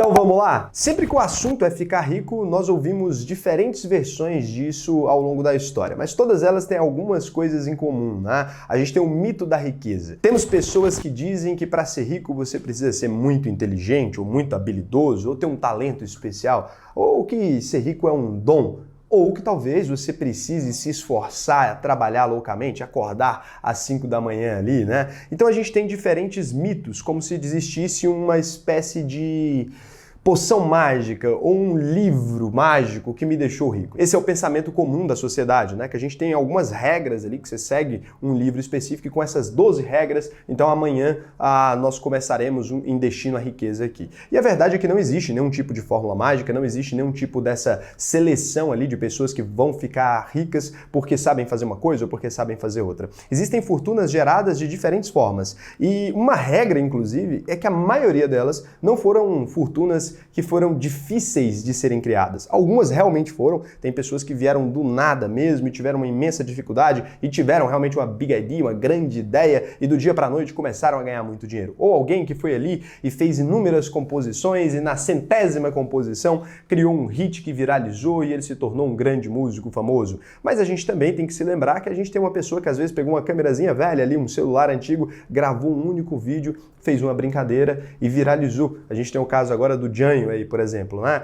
Então vamos lá? Sempre que o assunto é ficar rico, nós ouvimos diferentes versões disso ao longo da história, mas todas elas têm algumas coisas em comum, né? A gente tem o mito da riqueza. Temos pessoas que dizem que para ser rico você precisa ser muito inteligente, ou muito habilidoso, ou ter um talento especial, ou que ser rico é um dom. Ou que talvez você precise se esforçar, trabalhar loucamente, acordar às 5 da manhã ali, né? Então a gente tem diferentes mitos, como se existisse uma espécie de poção mágica ou um livro mágico que me deixou rico. Esse é o pensamento comum da sociedade, né? Que a gente tem algumas regras ali, que você segue um livro específico e com essas 12 regras, então amanhã nós começaremos em destino à riqueza aqui. E a verdade é que não existe nenhum tipo de fórmula mágica, não existe nenhum tipo dessa seleção ali de pessoas que vão ficar ricas porque sabem fazer uma coisa ou porque sabem fazer outra. Existem fortunas geradas de diferentes formas. E uma regra, inclusive, é que a maioria delas não foram fortunas que foram difíceis de serem criadas. Algumas realmente foram, tem pessoas que vieram do nada mesmo e tiveram uma imensa dificuldade e tiveram realmente uma big idea, uma grande ideia e do dia para a noite começaram a ganhar muito dinheiro. Ou alguém que foi ali e fez inúmeras composições e na 100ª composição criou um hit que viralizou e ele se tornou um grande músico famoso. Mas a gente também tem que se lembrar que a gente tem uma pessoa que às vezes pegou uma câmerazinha velha ali, um celular antigo, gravou um único vídeo, fez uma brincadeira e viralizou. A gente tem o caso agora do Janho aí, por exemplo, né?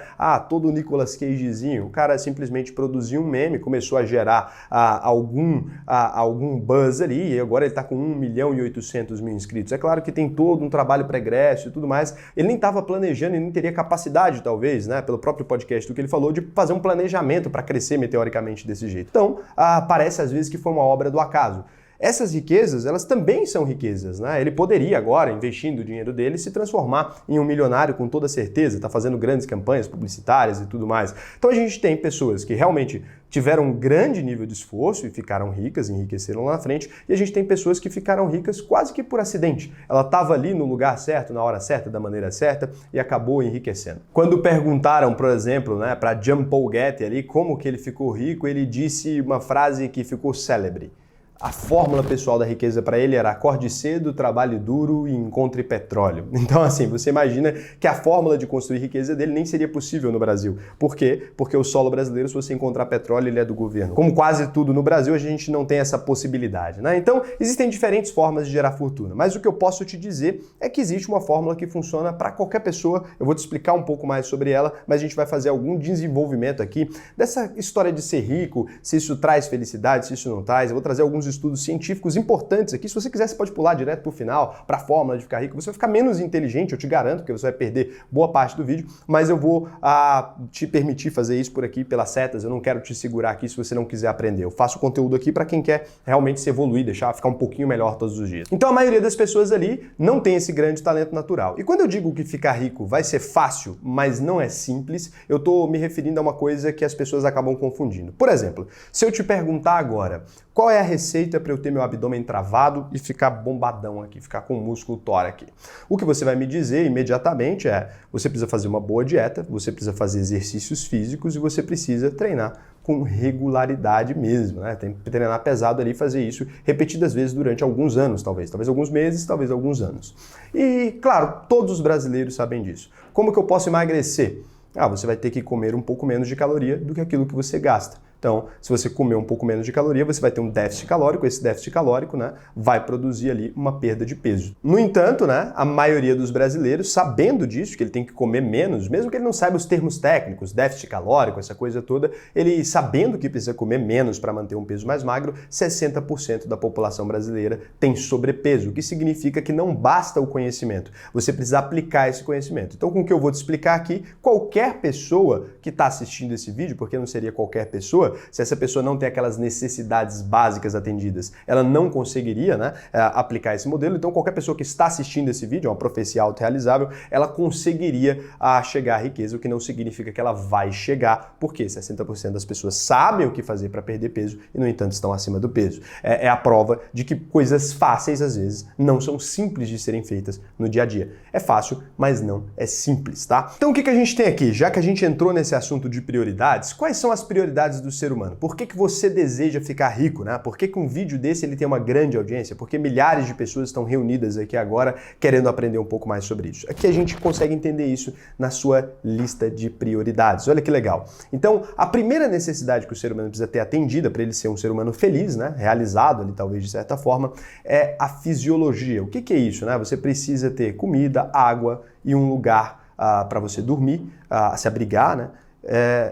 Todo o Nicolas Cagezinho, o cara simplesmente produziu um meme, começou a gerar algum buzz ali e agora ele tá com 1.800.000 inscritos. É claro que tem todo um trabalho pregresso e tudo mais. Ele nem estava planejando e nem teria capacidade, talvez, né? Pelo próprio podcast do que ele falou, de fazer um planejamento para crescer meteoricamente desse jeito. Então, parece às vezes que foi uma obra do acaso. Essas riquezas, elas também são riquezas, né? Ele poderia agora, investindo o dinheiro dele, se transformar em um milionário com toda certeza, tá fazendo grandes campanhas publicitárias e tudo mais. Então a gente tem pessoas que realmente tiveram um grande nível de esforço e ficaram ricas, enriqueceram lá na frente, e a gente tem pessoas que ficaram ricas quase que por acidente. Ela estava ali no lugar certo, na hora certa, da maneira certa, e acabou enriquecendo. Quando perguntaram, por exemplo, né, para Jean Paul Getty ali, como que ele ficou rico, ele disse uma frase que ficou célebre. A fórmula pessoal da riqueza para ele era acorde cedo, trabalhe duro e encontre petróleo. Então, assim, você imagina que a fórmula de construir riqueza dele nem seria possível no Brasil. Por quê? Porque o solo brasileiro, se você encontrar petróleo, ele é do governo. Como quase tudo no Brasil, a gente não tem essa possibilidade, né? Então, existem diferentes formas de gerar fortuna. Mas o que eu posso te dizer é que existe uma fórmula que funciona para qualquer pessoa. Eu vou te explicar um pouco mais sobre ela, mas a gente vai fazer algum desenvolvimento aqui dessa história de ser rico, se isso traz felicidade, se isso não traz. Eu vou trazer alguns estudos científicos importantes aqui. Se você quiser, você pode pular direto para o final, para a fórmula de ficar rico. Você vai ficar menos inteligente, eu te garanto, porque você vai perder boa parte do vídeo, mas eu vou te permitir fazer isso por aqui pelas setas. Eu não quero te segurar aqui se você não quiser aprender. Eu faço conteúdo aqui para quem quer realmente se evoluir, deixar ficar um pouquinho melhor todos os dias. Então a maioria das pessoas ali não tem esse grande talento natural. E quando eu digo que ficar rico vai ser fácil, mas não é simples, eu estou me referindo a uma coisa que as pessoas acabam confundindo. Por exemplo, se eu te perguntar agora, qual é a receita para eu ter meu abdômen travado e ficar bombadão aqui, ficar com o músculo tórax aqui? O que você vai me dizer imediatamente é, você precisa fazer uma boa dieta, você precisa fazer exercícios físicos e você precisa treinar com regularidade mesmo, né? Tem que treinar pesado ali e fazer isso repetidas vezes durante alguns anos, talvez alguns meses, talvez alguns anos. E, claro, todos os brasileiros sabem disso. Como que eu posso emagrecer? Você vai ter que comer um pouco menos de caloria do que aquilo que você gasta. Então, se você comer um pouco menos de caloria, você vai ter um déficit calórico. Esse déficit calórico, né, vai produzir ali uma perda de peso. No entanto, né, a maioria dos brasileiros, sabendo disso, que ele tem que comer menos, mesmo que ele não saiba os termos técnicos, déficit calórico, essa coisa toda, ele sabendo que precisa comer menos para manter um peso mais magro, 60% da população brasileira tem sobrepeso, o que significa que não basta o conhecimento, você precisa aplicar esse conhecimento. Então, com o que eu vou te explicar aqui, qualquer pessoa que está assistindo esse vídeo, porque não seria qualquer pessoa, se essa pessoa não tem aquelas necessidades básicas atendidas, ela não conseguiria, né, aplicar esse modelo. Então, qualquer pessoa que está assistindo esse vídeo, é uma profecia autorrealizável, ela conseguiria chegar à riqueza, o que não significa que ela vai chegar, porque 60% das pessoas sabem o que fazer para perder peso e, no entanto, estão acima do peso. É a prova de que coisas fáceis, às vezes, não são simples de serem feitas no dia a dia. É fácil, mas não é simples, tá? Então, o que a gente tem aqui? Já que a gente entrou nesse assunto de prioridades, quais são as prioridades do ser ser humano? Por que você deseja ficar rico, né? Por que um vídeo desse ele tem uma grande audiência? Porque milhares de pessoas estão reunidas aqui agora querendo aprender um pouco mais sobre isso. Aqui a gente consegue entender isso na sua lista de prioridades. Olha que legal. Então, a primeira necessidade que o ser humano precisa ter atendida para ele ser um ser humano feliz, né? Realizado ali talvez de certa forma, é a fisiologia. O que é isso, né? Você precisa ter comida, água e um lugar para você dormir, se abrigar, né?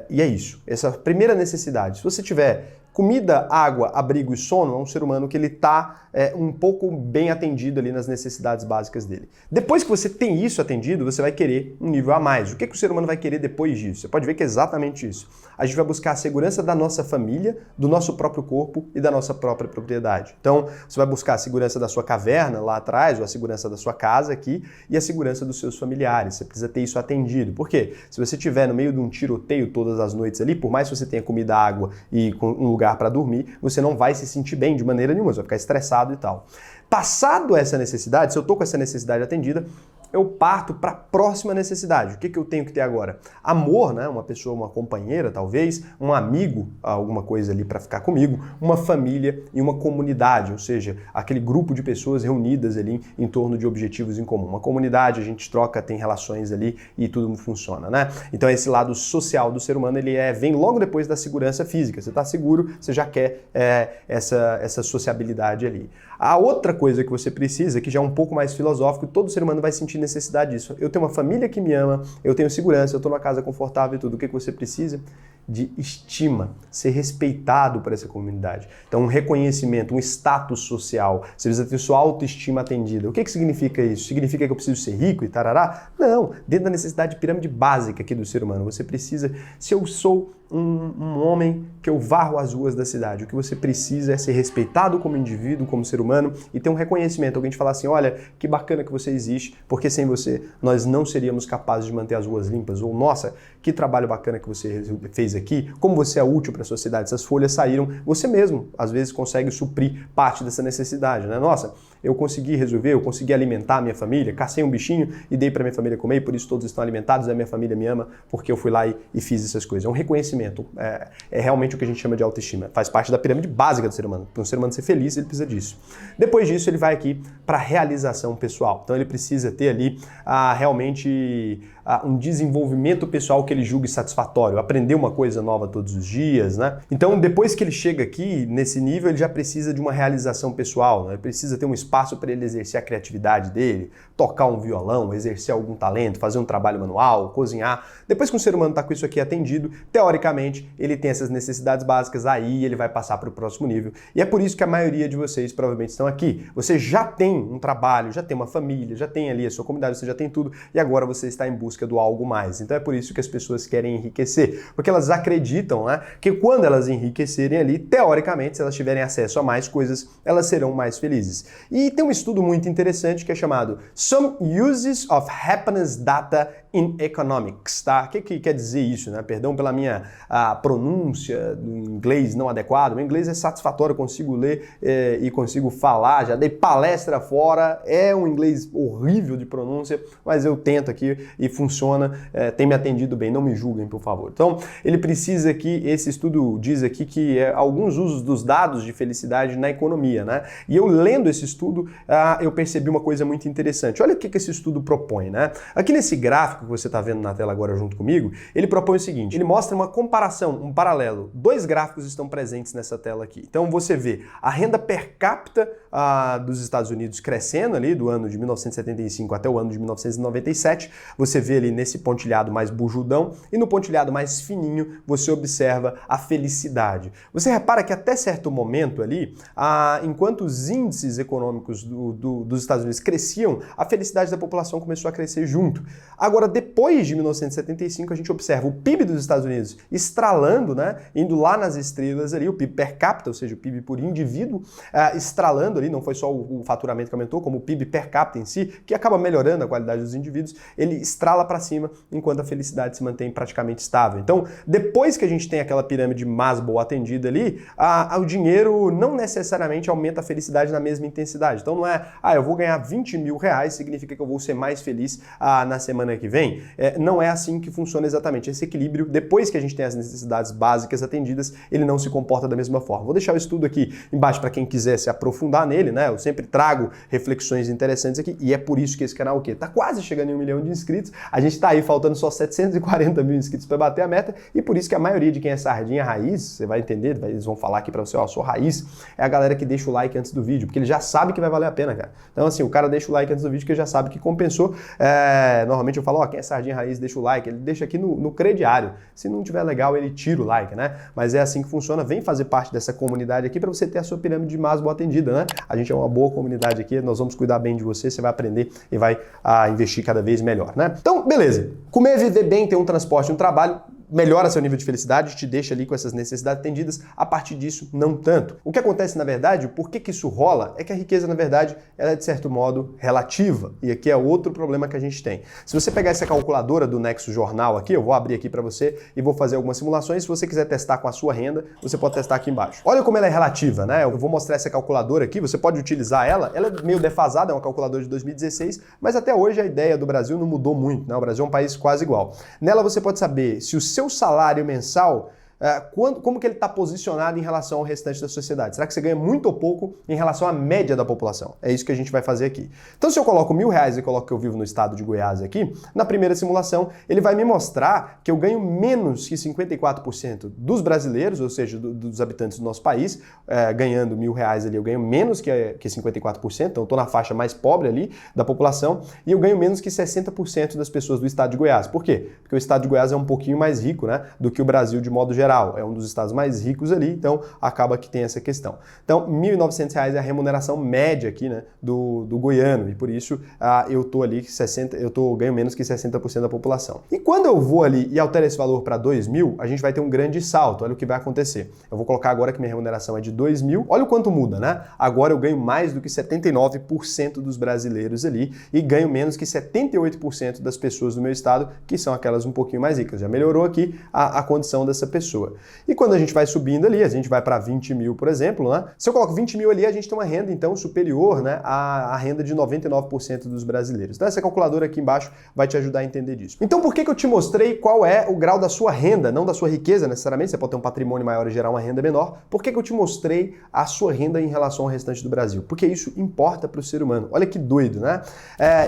E é isso. Essa é a primeira necessidade. Se você tiver comida, água, abrigo e sono, é um ser humano que ele está um pouco bem atendido ali nas necessidades básicas dele. Depois que você tem isso atendido, você vai querer um nível a mais. O que o ser humano vai querer depois disso? Você pode ver que é exatamente isso. A gente vai buscar a segurança da nossa família, do nosso próprio corpo e da nossa própria propriedade. Então, você vai buscar a segurança da sua caverna lá atrás, ou a segurança da sua casa aqui, e a segurança dos seus familiares. Você precisa ter isso atendido. Por quê? Se você estiver no meio de um tiroteio todas as noites ali, por mais que você tenha comida, água e um lugar para dormir, você não vai se sentir bem de maneira nenhuma, você vai ficar estressado e tal. Passado essa necessidade, se eu estou com essa necessidade atendida, eu parto para a próxima necessidade. O que eu tenho que ter agora? Amor, né? Uma pessoa, uma companheira, talvez, um amigo, alguma coisa ali para ficar comigo, uma família e uma comunidade, ou seja, aquele grupo de pessoas reunidas ali em torno de objetivos em comum. Uma comunidade, a gente troca, tem relações ali e tudo funciona, né? Então esse lado social do ser humano, ele vem logo depois da segurança física. Você está seguro, você já quer essa sociabilidade ali. A outra coisa que você precisa, que já é um pouco mais filosófico, todo ser humano vai sentir necessidade disso. Eu tenho uma família que me ama, eu tenho segurança, eu estou numa casa confortável e tudo. O que você precisa? De estima, ser respeitado por essa comunidade. Então, um reconhecimento, um status social. Você precisa ter sua autoestima atendida. O que significa isso? Significa que eu preciso ser rico e tarará? Não. Dentro da necessidade de pirâmide básica aqui do ser humano, você precisa, se eu sou um homem que eu varro as ruas da cidade, o que você precisa é ser respeitado como indivíduo, como ser humano e ter um reconhecimento. Alguém te falar assim, olha, que bacana que você existe, porque sem você nós não seríamos capazes de manter as ruas limpas. Ou, nossa, que trabalho bacana que você fez aqui, como você é útil para a sociedade, essas folhas saíram, você mesmo, às vezes, consegue suprir parte dessa necessidade, né? Nossa, eu consegui resolver, eu consegui alimentar a minha família, cacei um bichinho e dei para minha família comer, e por isso todos estão alimentados, a minha família me ama, porque eu fui lá e fiz essas coisas. É um reconhecimento, é realmente o que a gente chama de autoestima. Faz parte da pirâmide básica do ser humano. Para um ser humano ser feliz, ele precisa disso. Depois disso, ele vai aqui para a realização pessoal. Então ele precisa ter ali realmente um desenvolvimento pessoal que ele julgue satisfatório, aprender uma coisa nova todos os dias, né? Então, depois que ele chega aqui, nesse nível, ele já precisa de uma realização pessoal, né? Ele precisa ter um espaço para ele exercer a criatividade dele, tocar um violão, exercer algum talento, fazer um trabalho manual, cozinhar. Depois que um ser humano está com isso aqui atendido, teoricamente, ele tem essas necessidades básicas, aí ele vai passar para o próximo nível. E é por isso que a maioria de vocês provavelmente estão aqui. Você já tem um trabalho, já tem uma família, já tem ali a sua comunidade, você já tem tudo, e agora você está em busca do algo mais. Então é por isso que as pessoas querem enriquecer, porque elas acreditam, né, que quando elas enriquecerem ali, teoricamente, se elas tiverem acesso a mais coisas, elas serão mais felizes. E tem um estudo muito interessante que é chamado Some Uses of Happiness Data in Economics, tá? O que quer dizer isso, né? Perdão pela minha pronúncia do inglês não adequado. O inglês é satisfatório, eu consigo ler e consigo falar, já dei palestra fora, é um inglês horrível de pronúncia, mas eu tento aqui e funciona, tem me atendido bem, não me julguem, por favor. Então, ele precisa aqui, esse estudo diz aqui que alguns usos dos dados de felicidade na economia, né? E eu lendo esse estudo, eu percebi uma coisa muito interessante. Olha o que esse estudo propõe, né? Aqui nesse gráfico que você está vendo na tela agora junto comigo, ele propõe o seguinte, ele mostra uma comparação, um paralelo. Dois gráficos estão presentes nessa tela aqui. Então você vê a renda per capita dos Estados Unidos crescendo ali do ano de 1975 até o ano de 1997. Você vê ali nesse pontilhado mais bujudão e no pontilhado mais fininho você observa a felicidade. Você repara que até certo momento ali, enquanto os índices econômicos dos Estados Unidos cresciam, a felicidade da população começou a crescer junto. Agora, depois de 1975, a gente observa o PIB dos Estados Unidos estralando, né, indo lá nas estrelas ali, o PIB per capita, ou seja, o PIB por indivíduo, estralando ali, não foi só o faturamento que aumentou, como o PIB per capita em si, que acaba melhorando a qualidade dos indivíduos, ele estrala para cima, enquanto a felicidade se mantém praticamente estável. Então, depois que a gente tem aquela pirâmide Maslow atendida ali, o dinheiro não necessariamente aumenta a felicidade na mesma intensidade. Então não é, eu vou ganhar 20 mil reais, significa que eu vou ser mais feliz na semana que vem. bem, não é assim que funciona exatamente. Esse equilíbrio, depois que a gente tem as necessidades básicas atendidas, ele não se comporta da mesma forma. Vou deixar o estudo aqui embaixo para quem quiser se aprofundar nele, né? Eu sempre trago reflexões interessantes aqui e é por isso que esse canal, o quê? Tá quase chegando em 1 milhão de inscritos. A gente tá aí faltando só 740 mil inscritos para bater a meta e por isso que a maioria de quem é sardinha raiz, você vai entender, eles vão falar aqui para você, ó, sou raiz, é a galera que deixa o like antes do vídeo, porque ele já sabe que vai valer a pena, cara. Então assim, o cara deixa o like antes do vídeo que já sabe que compensou. Normalmente eu falo, ó, quem é sardinha raiz deixa o like, ele deixa aqui no crediário. Se não tiver legal, ele tira o like, né? Mas é assim que funciona. Vem fazer parte dessa comunidade aqui para você ter a sua pirâmide de Maslow atendida, né? A gente é uma boa comunidade aqui, nós vamos cuidar bem de você, você vai aprender e vai investir cada vez melhor, né? Então, beleza. Comer, viver bem, ter um transporte, um trabalho, melhora seu nível de felicidade, te deixa ali com essas necessidades atendidas, a partir disso, não tanto. O que acontece, na verdade, por que isso rola, é que a riqueza, na verdade, ela é, de certo modo, relativa. E aqui é outro problema que a gente tem. Se você pegar essa calculadora do Nexo Jornal aqui, eu vou abrir aqui para você e vou fazer algumas simulações. Se você quiser testar com a sua renda, você pode testar aqui embaixo. Olha como ela é relativa, né? Eu vou mostrar essa calculadora aqui, você pode utilizar ela. Ela é meio defasada, é uma calculadora de 2016, mas até hoje a ideia do Brasil não mudou muito, né? O Brasil é um país quase igual. Nela você pode saber se o seu salário mensal, como que ele está posicionado em relação ao restante da sociedade? Será que você ganha muito ou pouco em relação à média da população? É isso que a gente vai fazer aqui. Então, se eu coloco R$1.000 e coloco que eu vivo no estado de Goiás aqui, na primeira simulação, ele vai me mostrar que eu ganho menos que 54% dos brasileiros, ou seja, dos habitantes do nosso país, ganhando R$1.000 ali, eu ganho menos que 54%, então eu estou na faixa mais pobre ali da população, e eu ganho menos que 60% das pessoas do estado de Goiás. Por quê? Porque o estado de Goiás é um pouquinho mais rico, né, do que o Brasil de modo geral. É um dos estados mais ricos ali, então acaba que tem essa questão. Então, R$1.900 é a remuneração média aqui, né, do goiano, e por isso eu tô ali ganho menos que 60% da população. E quando eu vou ali e altero esse valor para 2.000, a gente vai ter um grande salto. Olha o que vai acontecer. Eu vou colocar agora que minha remuneração é de 2.000. Olha o quanto muda, né? Agora eu ganho mais do que 79% dos brasileiros ali e ganho menos que 78% das pessoas do meu estado, que são aquelas um pouquinho mais ricas. Já melhorou aqui a condição dessa pessoa. E quando a gente vai subindo ali, a gente vai para 20.000, por exemplo, né? Se eu coloco 20.000 ali, a gente tem uma renda, então, superior, né, à renda de 99% dos brasileiros. Então, essa calculadora aqui embaixo vai te ajudar a entender disso. Então, por que eu te mostrei qual é o grau da sua renda, não da sua riqueza, necessariamente, você pode ter um patrimônio maior e gerar uma renda menor. Por que eu te mostrei a sua renda em relação ao restante do Brasil? Porque isso importa para o ser humano. Olha que doido, né?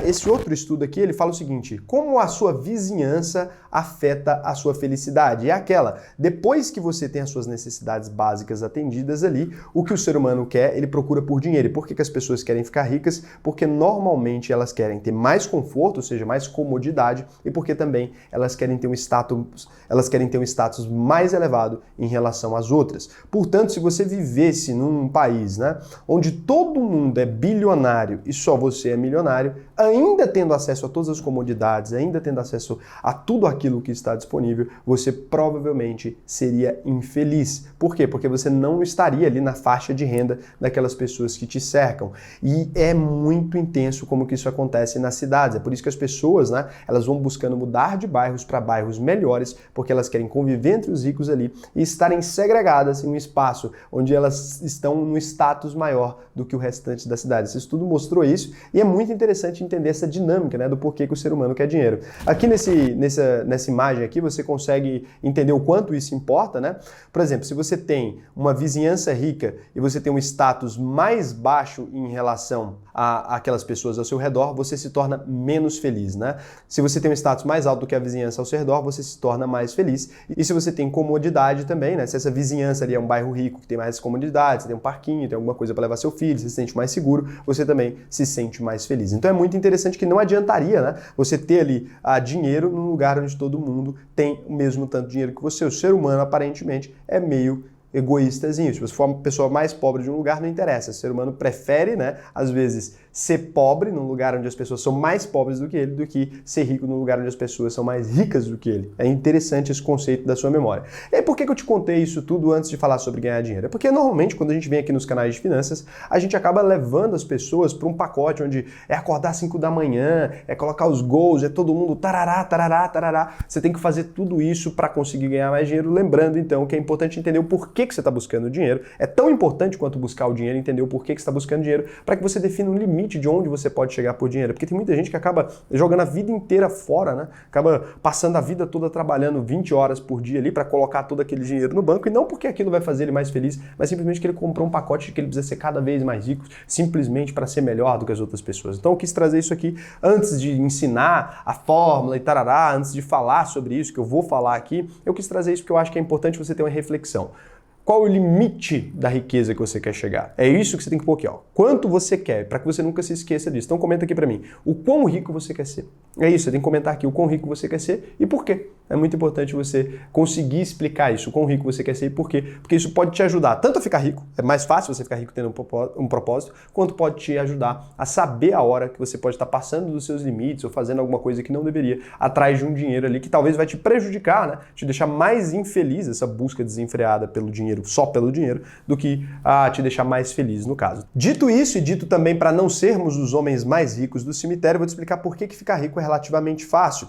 Esse outro estudo aqui, ele fala o seguinte, como a sua vizinhança afeta a sua felicidade? É aquela, depois que você tem as suas necessidades básicas atendidas ali, o que o ser humano quer, ele procura por dinheiro. E por que as pessoas querem ficar ricas? Porque normalmente elas querem ter mais conforto, ou seja, mais comodidade, e porque também elas querem ter um status mais elevado em relação às outras. Portanto, se você vivesse num país, né, onde todo mundo é bilionário e só você é milionário, ainda tendo acesso a todas as comodidades, ainda tendo acesso a tudo aquilo que está disponível, você provavelmente seria infeliz. Por quê? Porque você não estaria ali na faixa de renda daquelas pessoas que te cercam. E é muito intenso como que isso acontece nas cidades. É por isso que as pessoas, né, elas vão buscando mudar de bairros para bairros melhores, porque elas querem conviver entre os ricos ali e estarem segregadas em um espaço onde elas estão no status maior do que o restante da cidade. Esse estudo mostrou isso e é muito interessante entender essa dinâmica, né, do porquê que o ser humano quer dinheiro. Aqui nessa imagem aqui você consegue entender o quanto isso importa, né? Por exemplo, se você tem uma vizinhança rica e você tem um status mais baixo em relação àquelas pessoas ao seu redor, você se torna menos feliz, né? Se você tem um status mais alto do que a vizinhança ao seu redor, você se torna mais feliz. E se você tem comodidade também, né? Se essa vizinhança ali é um bairro rico que tem mais comodidade, você tem um parquinho, tem alguma coisa para levar seu filho, você se sente mais seguro, você também se sente mais feliz. Então é muito interessante que não adiantaria, né, você ter ali dinheiro num lugar onde todo mundo tem o mesmo tanto de dinheiro que você. O ser humano, aparentemente, é meio egoístazinho. Se você for uma pessoa mais pobre de um lugar, não interessa. O ser humano prefere, né, às vezes, ser pobre num lugar onde as pessoas são mais pobres do que ele, do que ser rico num lugar onde as pessoas são mais ricas do que ele. É interessante esse conceito da sua memória. E aí, por que eu te contei isso tudo antes de falar sobre ganhar dinheiro? É porque, normalmente, quando a gente vem aqui nos canais de finanças, a gente acaba levando as pessoas para um pacote onde é acordar às 5 da manhã, é colocar os gols, é todo mundo tarará, tarará, tarará. Você tem que fazer tudo isso para conseguir ganhar mais dinheiro, lembrando, então, que é importante entender o porquê que você está buscando dinheiro. É tão importante quanto buscar o dinheiro, entender o porquê que você está buscando dinheiro, para que você defina um limite limite de onde você pode chegar por dinheiro. Porque tem muita gente que acaba jogando a vida inteira fora, né? Acaba passando a vida toda trabalhando 20 horas por dia ali para colocar todo aquele dinheiro no banco, e não porque aquilo vai fazer ele mais feliz, mas simplesmente que ele comprou um pacote de que ele precisa ser cada vez mais rico, simplesmente para ser melhor do que as outras pessoas. Então eu quis trazer isso aqui antes de ensinar a fórmula e tarará, antes de falar sobre isso, que eu vou falar aqui, eu quis trazer isso porque eu acho que é importante você ter uma reflexão. Qual o limite da riqueza que você quer chegar? É isso que você tem que pôr aqui, ó. Quanto você quer, para que você nunca se esqueça disso. Então comenta aqui para mim, o quão rico você quer ser. É isso, você tem que comentar aqui o quão rico você quer ser e por quê. É muito importante você conseguir explicar isso, o quão rico você quer ser e por quê. Porque isso pode te ajudar tanto a ficar rico, é mais fácil você ficar rico tendo um propósito, quanto pode te ajudar a saber a hora que você pode estar passando dos seus limites ou fazendo alguma coisa que não deveria, atrás de um dinheiro ali que talvez vai te prejudicar, né? Te deixar mais infeliz, essa busca desenfreada pelo dinheiro, só pelo dinheiro, do que te deixar mais feliz no caso. Dito isso e dito também para não sermos os homens mais ricos do cemitério, eu vou te explicar por que ficar rico é relativamente fácil.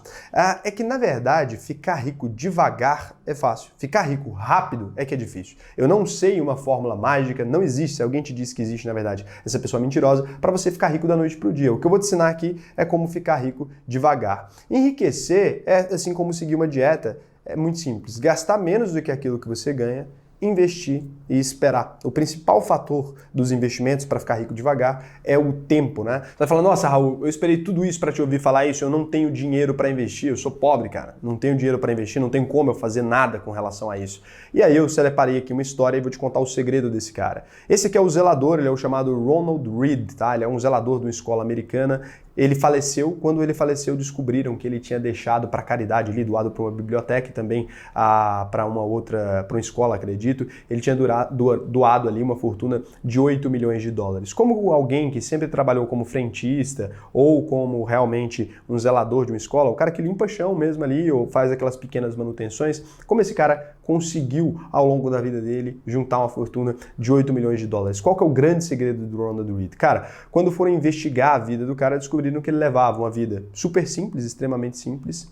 É que, na verdade, ficar rico devagar é fácil. Ficar rico rápido é que é difícil. Eu não sei uma fórmula mágica, não existe. Se alguém te disse que existe, na verdade, essa pessoa é mentirosa, para você ficar rico da noite para o dia. O que eu vou te ensinar aqui é como ficar rico devagar. Enriquecer é assim como seguir uma dieta. É muito simples. Gastar menos do que aquilo que você ganha, investir e esperar. O principal fator dos investimentos para ficar rico devagar é o tempo, né? Você vai falar, nossa, Raul, eu esperei tudo isso para te ouvir falar isso, eu não tenho dinheiro para investir, eu sou pobre, cara, não tenho dinheiro para investir, não tenho como eu fazer nada com relação a isso. E aí eu separei aqui uma história e vou te contar o segredo desse cara. Esse aqui é o zelador, ele é o chamado Ronald Reed, tá? Ele é um zelador de uma escola americana. Ele faleceu, quando ele faleceu descobriram que ele tinha deixado para caridade ali, doado para uma biblioteca e também para uma escola, acredito, ele tinha doado ali uma fortuna de 8 milhões de dólares. Como alguém que sempre trabalhou como frentista ou como realmente um zelador de uma escola, o cara que limpa chão mesmo ali ou faz aquelas pequenas manutenções, como esse cara conseguiu ao longo da vida dele juntar uma fortuna de 8 milhões de dólares. Qual que é o grande segredo do Ronald Reed? Cara, quando foram investigar a vida do cara, descobriram que ele levava uma vida super simples, extremamente simples,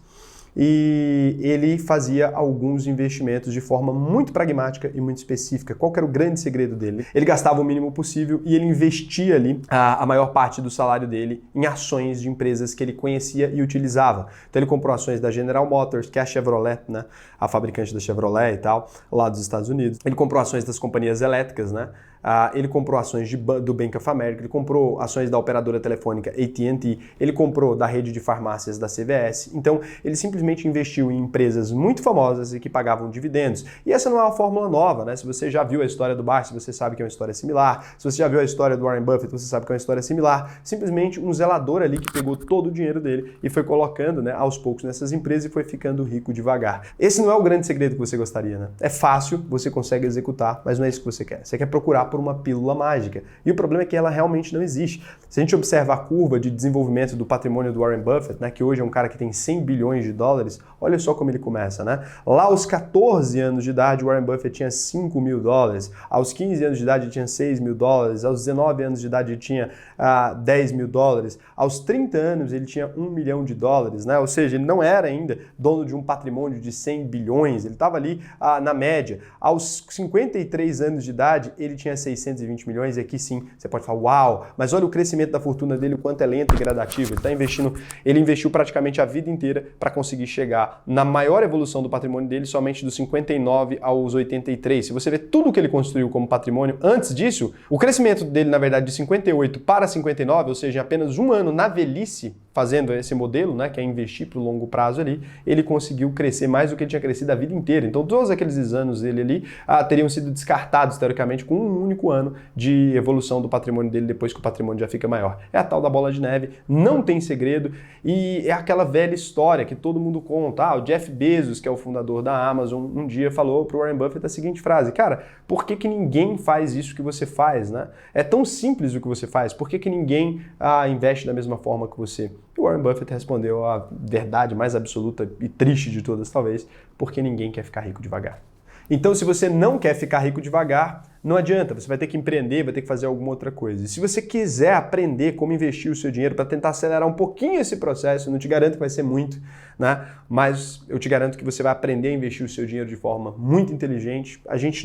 e ele fazia alguns investimentos de forma muito pragmática e muito específica. Qual que era o grande segredo dele? Ele gastava o mínimo possível e ele investia ali a maior parte do salário dele em ações de empresas que ele conhecia e utilizava. Então ele comprou ações da General Motors, que é a Chevrolet, né? A fabricante da Chevrolet e tal, lá dos Estados Unidos. Ele comprou ações das companhias elétricas, né? Ele comprou ações do Bank of America, ele comprou ações da operadora telefônica AT&T, ele comprou da rede de farmácias da CVS. Então, ele simplesmente investiu em empresas muito famosas e que pagavam dividendos. E essa não é uma fórmula nova, né? Se você já viu a história do Buffett, você sabe que é uma história similar. Se você já viu a história do Warren Buffett, você sabe que é uma história similar. Simplesmente um zelador ali que pegou todo o dinheiro dele e foi colocando, né, aos poucos nessas empresas e foi ficando rico devagar. Esse não é o grande segredo que você gostaria, né? É fácil, você consegue executar, mas não é isso que você quer. Você quer procurar por uma pílula mágica. E o problema é que ela realmente não existe. Se a gente observa a curva de desenvolvimento do patrimônio do Warren Buffett, né, que hoje é um cara que tem 100 bilhões de dólares, olha só como ele começa, né? Lá aos 14 anos de idade, o Warren Buffett tinha 5 mil dólares, aos 15 anos de idade ele tinha 6 mil dólares, aos 19 anos de idade ele tinha 10 mil dólares, aos 30 anos ele tinha 1 milhão de dólares, né? Ou seja, ele não era ainda dono de um patrimônio de 100 bilhões, ele estava ali na média. Aos 53 anos de idade, ele tinha 620 milhões, e aqui sim, você pode falar, uau, mas olha o crescimento da fortuna dele, o quanto é lento e gradativo. Ele investiu praticamente a vida inteira para conseguir chegar na maior evolução do patrimônio dele somente dos 59 aos 83. Se você vê tudo que ele construiu como patrimônio antes disso, o crescimento dele, na verdade, de 58 para 59, ou seja, em apenas um ano na velhice, fazendo esse modelo, né, que é investir para o longo prazo ali, ele conseguiu crescer mais do que ele tinha crescido a vida inteira. Então, todos aqueles anos dele ali teriam sido descartados, teoricamente, com um único ano de evolução do patrimônio dele depois que o patrimônio já fica maior. É a tal da bola de neve, não tem segredo e é aquela velha história que todo mundo conta. O Jeff Bezos, que é o fundador da Amazon, um dia falou para o Warren Buffett a seguinte frase: cara, por que ninguém faz isso que você faz, né? É tão simples o que você faz, por que ninguém investe da mesma forma que você? E o Warren Buffett respondeu a verdade mais absoluta e triste de todas, talvez, porque ninguém quer ficar rico devagar. Então, se você não quer ficar rico devagar, não adianta, você vai ter que empreender, vai ter que fazer alguma outra coisa. E se você quiser aprender como investir o seu dinheiro para tentar acelerar um pouquinho esse processo, não te garanto que vai ser muito, né? Mas eu te garanto que você vai aprender a investir o seu dinheiro de forma muito inteligente. A gente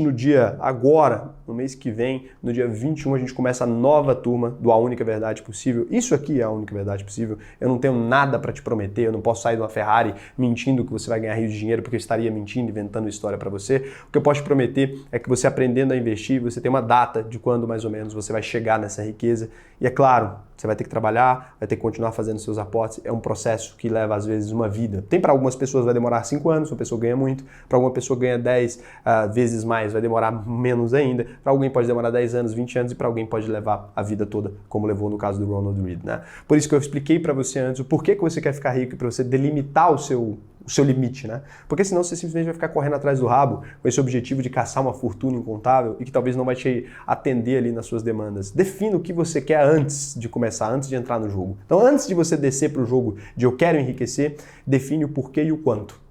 agora, no mês que vem, no dia 21, a gente começa a nova turma do A Única Verdade Possível. Isso aqui é a única verdade possível. Eu não tenho nada para te prometer, eu não posso sair de uma Ferrari mentindo que você vai ganhar rios de dinheiro porque eu estaria mentindo, inventando história para você. O que eu posso te prometer é que você aprendendo a investir, você tem uma data de quando mais ou menos você vai chegar nessa riqueza. E é claro, você vai ter que trabalhar, vai ter que continuar fazendo seus aportes. É um processo que leva, às vezes, uma vida. Tem para algumas pessoas vai demorar 5 anos, uma pessoa ganha muito. Para alguma pessoa ganha 10 vezes mais, vai demorar menos ainda. Para alguém pode demorar 10 anos, 20 anos e para alguém pode levar a vida toda, como levou no caso do Ronald Reed, né? Por isso que eu expliquei para você antes o porquê que você quer ficar rico e para você delimitar o seu limite, né? Porque senão você simplesmente vai ficar correndo atrás do rabo com esse objetivo de caçar uma fortuna incontável e que talvez não vai te atender ali nas suas demandas. Defina o que você quer antes de começar, antes de entrar no jogo. Então, antes de você descer para o jogo de eu quero enriquecer, define o porquê e o quanto.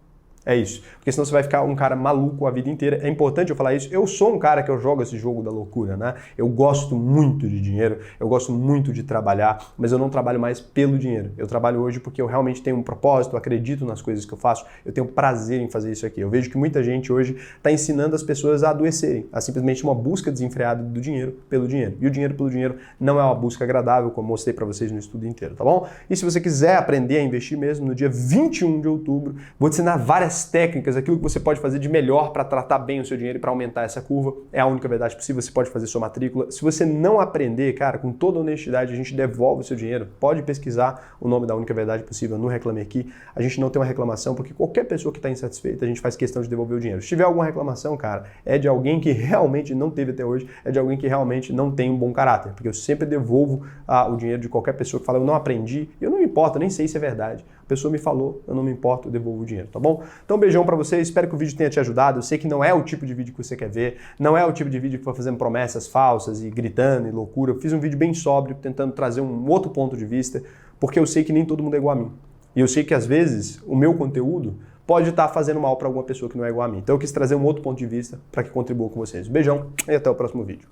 É isso. Porque senão você vai ficar um cara maluco a vida inteira. É importante eu falar isso. Eu sou um cara que eu jogo esse jogo da loucura, né? Eu gosto muito de dinheiro, eu gosto muito de trabalhar, mas eu não trabalho mais pelo dinheiro. Eu trabalho hoje porque eu realmente tenho um propósito, eu acredito nas coisas que eu faço, eu tenho prazer em fazer isso aqui. Eu vejo que muita gente hoje está ensinando as pessoas a adoecerem, a simplesmente uma busca desenfreada do dinheiro pelo dinheiro. E o dinheiro pelo dinheiro não é uma busca agradável, como eu mostrei para vocês no estudo inteiro, tá bom? E se você quiser aprender a investir mesmo, no dia 21 de outubro, vou te ensinar várias técnicas, aquilo que você pode fazer de melhor para tratar bem o seu dinheiro e para aumentar essa curva. É a única verdade possível, você pode fazer sua matrícula. Se você não aprender, cara, com toda honestidade, a gente devolve o seu dinheiro. Pode pesquisar o nome da única verdade possível no Reclame Aqui. A gente não tem uma reclamação, porque qualquer pessoa que está insatisfeita, a gente faz questão de devolver o dinheiro. Se tiver alguma reclamação, cara, é de alguém que realmente não teve até hoje, é de alguém que realmente não tem um bom caráter, porque eu sempre devolvo o dinheiro de qualquer pessoa que fala, eu não aprendi, eu não me importo, nem sei se é verdade. A pessoa me falou, eu não me importo, eu devolvo o dinheiro, tá bom? Então, beijão pra vocês, espero que o vídeo tenha te ajudado. Eu sei que não é o tipo de vídeo que você quer ver, não é o tipo de vídeo que foi fazendo promessas falsas e gritando e loucura. Eu fiz um vídeo bem sóbrio, tentando trazer um outro ponto de vista, porque eu sei que nem todo mundo é igual a mim. E eu sei que, às vezes, o meu conteúdo pode estar fazendo mal para alguma pessoa que não é igual a mim. Então, eu quis trazer um outro ponto de vista para que contribua com vocês. Beijão e até o próximo vídeo.